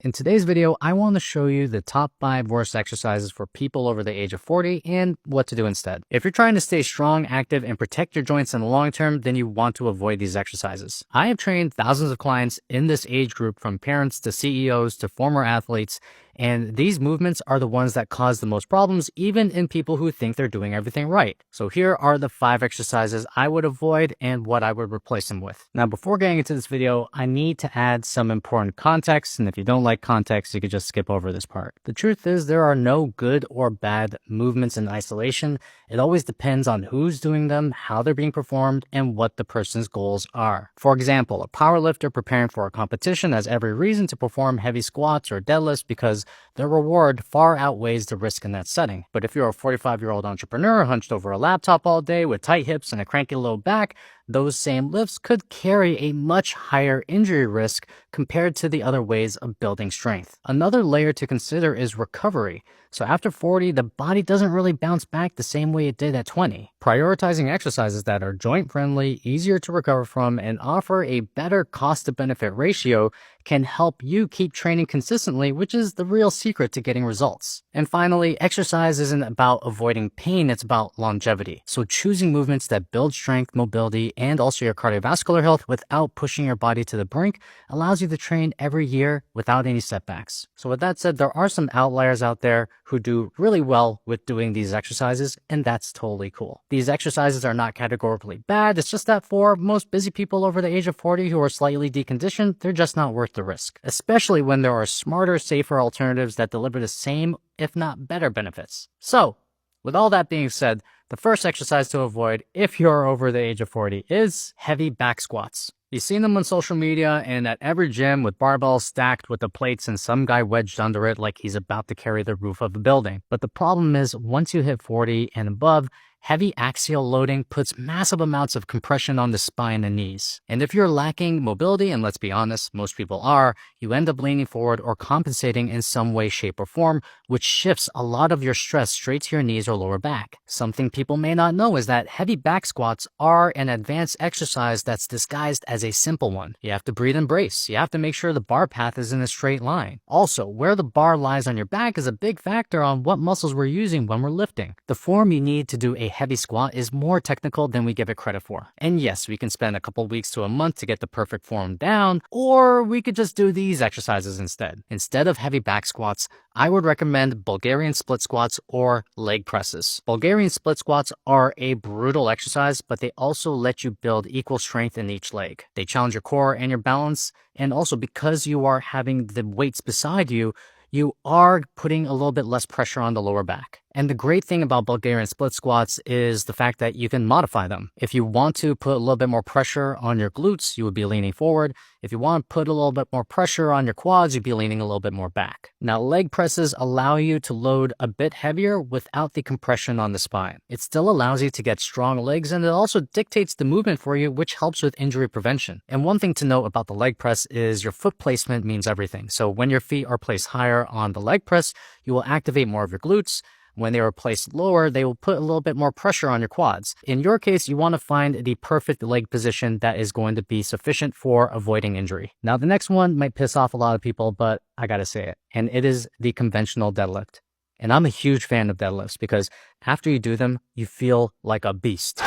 In today's video, I want to show you the top 5 worst exercises for people over the age of 40 and what to do instead. If you're trying to stay strong, active, and protect your joints in the long term, then you want to avoid these exercises. I have trained thousands of clients in this age group, from parents to CEOs to former athletes, and these movements are the ones that cause the most problems, even in people who think they're doing everything right. So here are the 5 exercises I would avoid and what I would replace them with. Now, before getting into this video, I need to add some important context, and if you don't like context, you could just skip over this part. The truth is, there are no good or bad movements in isolation. It always depends on who's doing them, how they're being performed, and what the person's goals are. For example, a powerlifter preparing for a competition has every reason to perform heavy squats or deadlifts because the reward far outweighs the risk in that setting. But if you're a 45-year-old entrepreneur hunched over a laptop all day with tight hips and a cranky low back, those same lifts could carry a much higher injury risk compared to the other ways of building strength. Another layer to consider is recovery. So after 40, the body doesn't really bounce back the same way it did at 20. Prioritizing exercises that are joint friendly, easier to recover from, and offer a better cost to benefit ratio can help you keep training consistently, which is the real secret to getting results. And finally, exercise isn't about avoiding pain, it's about longevity. So choosing movements that build strength, mobility, and also your cardiovascular health without pushing your body to the brink allows you to train every year without any setbacks. So with that said, there are some outliers out there who do really well with doing these exercises, and that's totally cool. These exercises are not categorically bad, it's just that for most busy people over the age of 40 who are slightly deconditioned, they're just not worth the risk, especially when there are smarter, safer alternatives that deliver the same, if not better, benefits. So, with all that being said, the first exercise to avoid if you're over the age of 40 is heavy back squats. You've seen them on social media and at every gym with barbells stacked with the plates and some guy wedged under it like he's about to carry the roof of a building. But the problem is, once you hit 40 and above, heavy axial loading puts massive amounts of compression on the spine and knees. And if you're lacking mobility, and let's be honest, most people are, you end up leaning forward or compensating in some way, shape, or form, which shifts a lot of your stress straight to your knees or lower back. Something people may not know is that heavy back squats are an advanced exercise that's disguised as a simple one. You have to breathe and brace. You have to make sure the bar path is in a straight line. Also, where the bar lies on your back is a big factor on what muscles we're using when we're lifting. The form you need to do a heavy squat is more technical than we give it credit for. And yes, we can spend a couple weeks to a month to get the perfect form down, or we could just do these exercises instead. Instead of heavy back squats, I would recommend Bulgarian split squats or leg presses. Bulgarian split squats are a brutal exercise, but they also let you build equal strength in each leg. They challenge your core and your balance, and also because you are having the weights beside you, you are putting a little bit less pressure on the lower back. And the great thing about Bulgarian split squats is the fact that you can modify them. If you want to put a little bit more pressure on your glutes, you would be leaning forward. If you want to put a little bit more pressure on your quads, you'd be leaning a little bit more back. Now, leg presses allow you to load a bit heavier without the compression on the spine. It still allows you to get strong legs, and it also dictates the movement for you, which helps with injury prevention. And one thing to note about the leg press is your foot placement means everything. So when your feet are placed higher on the leg press, you will activate more of your glutes. When they are placed lower, they will put a little bit more pressure on your quads. In your case, you want to find the perfect leg position that is going to be sufficient for avoiding injury. Now, the next one might piss off a lot of people, but I gotta say it. And it is the conventional deadlift. And I'm a huge fan of deadlifts because after you do them, you feel like a beast.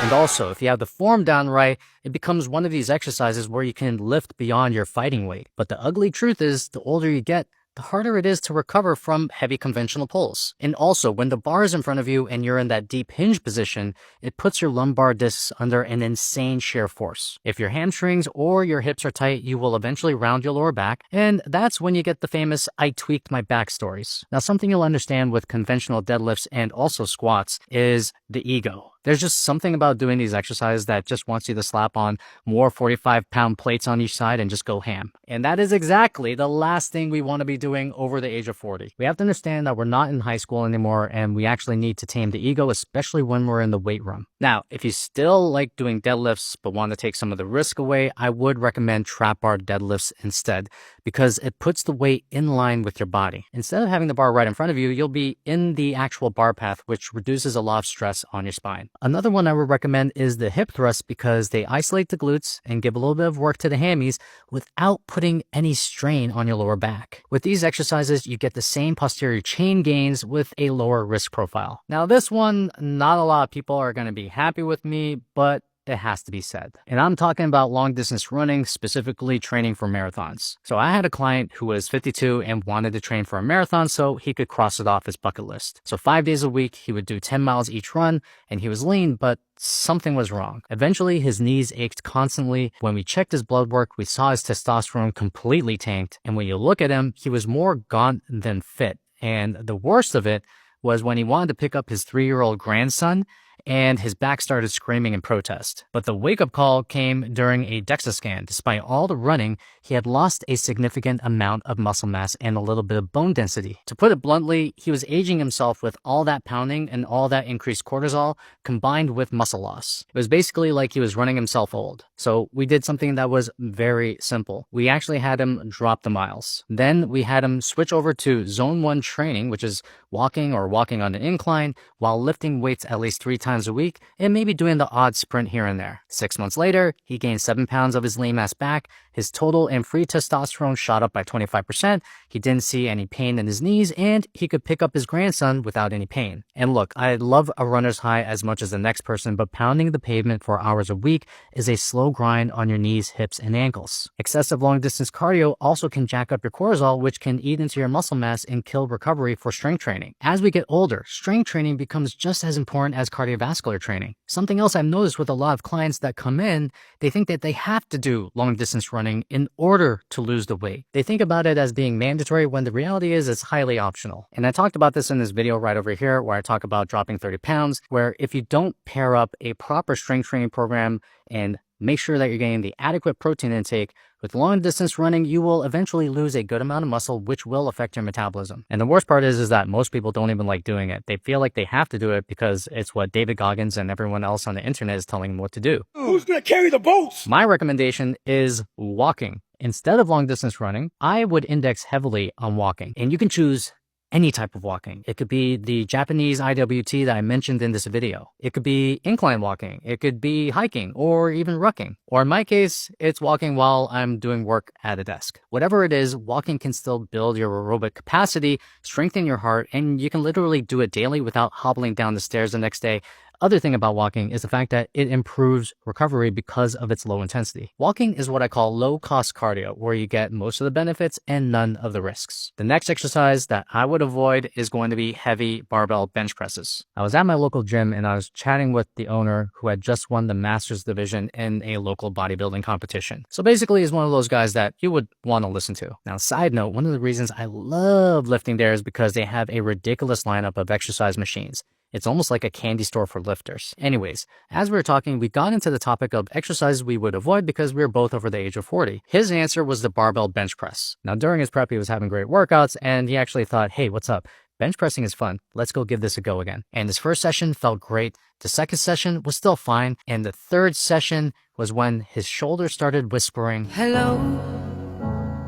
And also, if you have the form down right, it becomes one of these exercises where you can lift beyond your fighting weight. But the ugly truth is, the older you get, the harder it is to recover from heavy conventional pulls. And also, when the bar is in front of you and you're in that deep hinge position, it puts your lumbar discs under an insane shear force. If your hamstrings or your hips are tight, you will eventually round your lower back, and that's when you get the famous "I tweaked my back" stories. Now, something you'll understand with conventional deadlifts and also squats is the ego. There's just something about doing these exercises that just wants you to slap on more 45-pound plates on each side and just go ham. And that is exactly the last thing we want to be doing over the age of 40. We have to understand that we're not in high school anymore, and we actually need to tame the ego, especially when we're in the weight room. Now, if you still like doing deadlifts but want to take some of the risk away, I would recommend trap bar deadlifts instead, because it puts the weight in line with your body. Instead of having the bar right in front of you, you'll be in the actual bar path, which reduces a lot of stress on your spine. Another one I would recommend is the hip thrusts because they isolate the glutes and give a little bit of work to the hammies without putting any strain on your lower back. With these exercises, you get the same posterior chain gains with a lower risk profile. Now this one, not a lot of people are going to be happy with me, but it has to be said. And I'm talking about long distance running, specifically training for marathons. So I had a client who was 52 and wanted to train for a marathon so he could cross it off his bucket list. So 5 days a week, he would do 10 miles each run, and he was lean, but something was wrong. Eventually, his knees ached constantly. When we checked his blood work, we saw his testosterone completely tanked. And when you look at him, he was more gaunt than fit. And the worst of it was when he wanted to pick up his 3-year-old grandson, and his back started screaming in protest. But the wake-up call came during a DEXA scan. Despite all the running, he had lost a significant amount of muscle mass and a little bit of bone density. To put it bluntly, he was aging himself with all that pounding and all that increased cortisol combined with muscle loss. It was basically like he was running himself old. So we did something that was very simple. We actually had him drop the miles. Then we had him switch over to zone 1 training, which is walking or walking on an incline while lifting weights at least 3 times a week and maybe doing the odd sprint here and there. 6 months later, he gained 7 pounds of his lean mass back. His total and free testosterone shot up by 25%. He didn't see any pain in his knees, and he could pick up his grandson without any pain. And look, I love a runner's high as much as the next person, but pounding the pavement for hours a week is a slow grind on your knees, hips, and ankles. Excessive long-distance cardio also can jack up your cortisol, which can eat into your muscle mass and kill recovery for strength training. As we get older, strength training becomes just as important as cardiovascular training. Something else I've noticed with a lot of clients that come in, they think that they have to do long-distance running in order to lose the weight. They think about it as being mandatory when the reality is it's highly optional. And I talked about this in this video right over here where I talk about dropping 30 pounds, where if you don't pair up a proper strength training program and make sure that you're getting the adequate protein intake, with long distance running, you will eventually lose a good amount of muscle, which will affect your metabolism. And the worst part is that most people don't even like doing it. They feel like they have to do it because it's what David Goggins and everyone else on the internet is telling them what to do. Who's gonna carry the boats? My recommendation is walking. Instead of long distance running, I would index heavily on walking. And you can choose any type of walking. It could be the Japanese IWT that I mentioned in this video. It could be incline walking. It could be hiking or even rucking. Or in my case, it's walking while I'm doing work at a desk. Whatever it is, walking can still build your aerobic capacity, strengthen your heart, and you can literally do it daily without hobbling down the stairs the next day. Other thing about walking is the fact that it improves recovery because of its low intensity. Walking is what I call low-cost cardio, where you get most of the benefits and none of the risks. The next exercise that I would avoid is going to be heavy barbell bench presses. I was at my local gym and I was chatting with the owner who had just won the Masters division in a local bodybuilding competition. So basically he's one of those guys that you would want to listen to. Now, side note, one of the reasons I love lifting there is because they have a ridiculous lineup of exercise machines. It's almost like a candy store for lifters. Anyways, as we were talking, we got into the topic of exercises we would avoid because we were both over the age of 40. His answer was the barbell bench press. Now, during his prep, he was having great workouts, and he actually thought, hey, what's up? Bench pressing is fun. Let's go give this a go again. And his first session felt great. The second session was still fine. And the third session was when his shoulders started whispering, "Hello,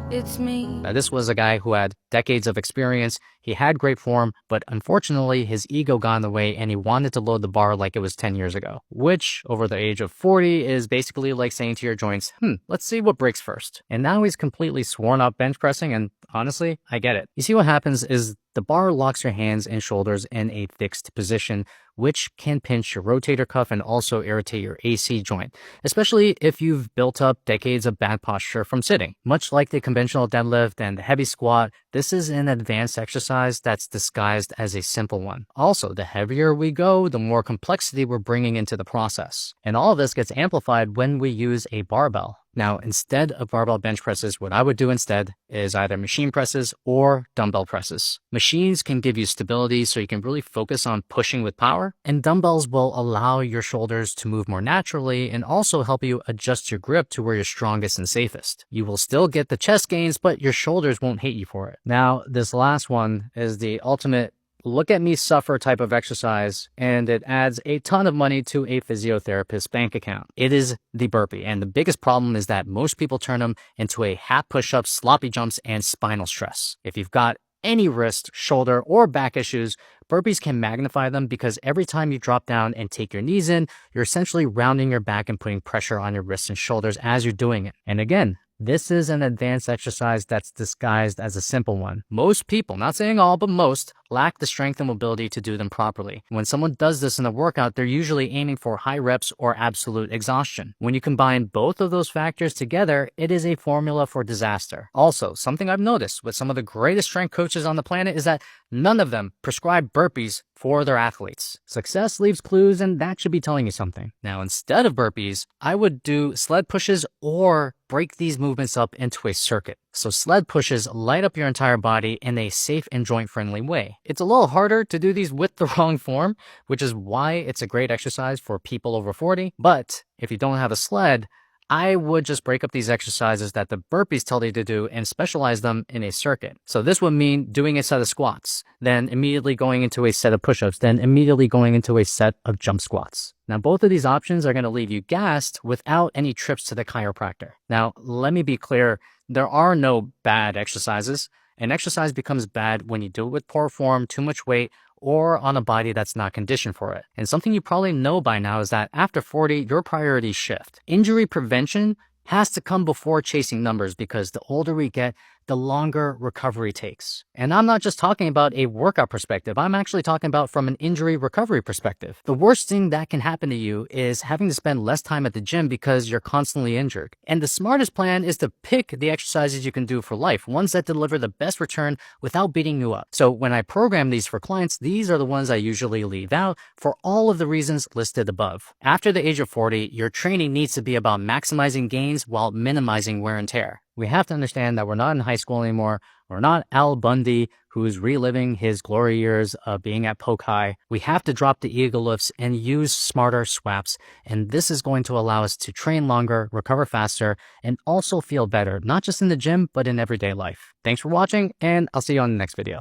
it's me." Now, this was a guy who had decades of experience. He had great form, but unfortunately his ego got in the way and he wanted to load the bar like it was 10 years ago, which over the age of 40 is basically like saying to your joints, let's see what breaks first. And now he's completely sworn up bench pressing, and honestly, I get it. You see, what happens is the bar locks your hands and shoulders in a fixed position, which can pinch your rotator cuff and also irritate your AC joint, especially if you've built up decades of bad posture from sitting. Much like the conventional deadlift and the heavy squat, this is an advanced exercise that's disguised as a simple one. Also, the heavier we go, the more complexity we're bringing into the process. And all of this gets amplified when we use a barbell. Now, instead of barbell bench presses, what I would do instead is either machine presses or dumbbell presses. Machines can give you stability so you can really focus on pushing with power, and dumbbells will allow your shoulders to move more naturally and also help you adjust your grip to where you're strongest and safest. You will still get the chest gains, but your shoulders won't hate you for it. Now, this last one is the ultimate look at me suffer type of exercise, and it adds a ton of money to a physiotherapist's bank account. It is the burpee, and the biggest problem is that most people turn them into a hat push-ups, sloppy jumps, and spinal stress. If you've got any wrist, shoulder, or back issues, burpees can magnify them because every time you drop down and take your knees in, you're essentially rounding your back and putting pressure on your wrists and shoulders as you're doing it. And again, this is an advanced exercise that's disguised as a simple one. Most people, not saying all, but most, lack the strength and mobility to do them properly. When someone does this in a workout, they're usually aiming for high reps or absolute exhaustion. When you combine both of those factors together, it is a formula for disaster. Also, something I've noticed with some of the greatest strength coaches on the planet is that none of them prescribe burpees for their athletes. Success leaves clues, and that should be telling you something. Now, instead of burpees, I would do sled pushes or break these movements up into a circuit. So sled pushes light up your entire body in a safe and joint-friendly way. It's a little harder to do these with the wrong form, which is why it's a great exercise for people over 40. But if you don't have a sled, I would just break up these exercises that the burpees tell you to do and specialize them in a circuit. So this would mean doing a set of squats, then immediately going into a set of push-ups, then immediately going into a set of jump squats. Now, both of these options are going to leave you gassed without any trips to the chiropractor. Now, let me be clear. There are no bad exercises. An exercise becomes bad when you do it with poor form, too much weight, or on a body that's not conditioned for it. And something you probably know by now is that after 40, your priorities shift. Injury prevention has to come before chasing numbers because the older we get, the longer recovery takes. And I'm not just talking about a workout perspective. I'm actually talking about from an injury recovery perspective. The worst thing that can happen to you is having to spend less time at the gym because you're constantly injured. And the smartest plan is to pick the exercises you can do for life, ones that deliver the best return without beating you up. So when I program these for clients, these are the ones I usually leave out for all of the reasons listed above. After the age of 40, your training needs to be about maximizing gains while minimizing wear and tear. We have to understand that we're not in high school anymore. We're not Al Bundy, who's reliving his glory years of being at Polk High. We have to drop the ego lifts and use smarter swaps. And this is going to allow us to train longer, recover faster, and also feel better, not just in the gym, but in everyday life. Thanks for watching, and I'll see you on the next video.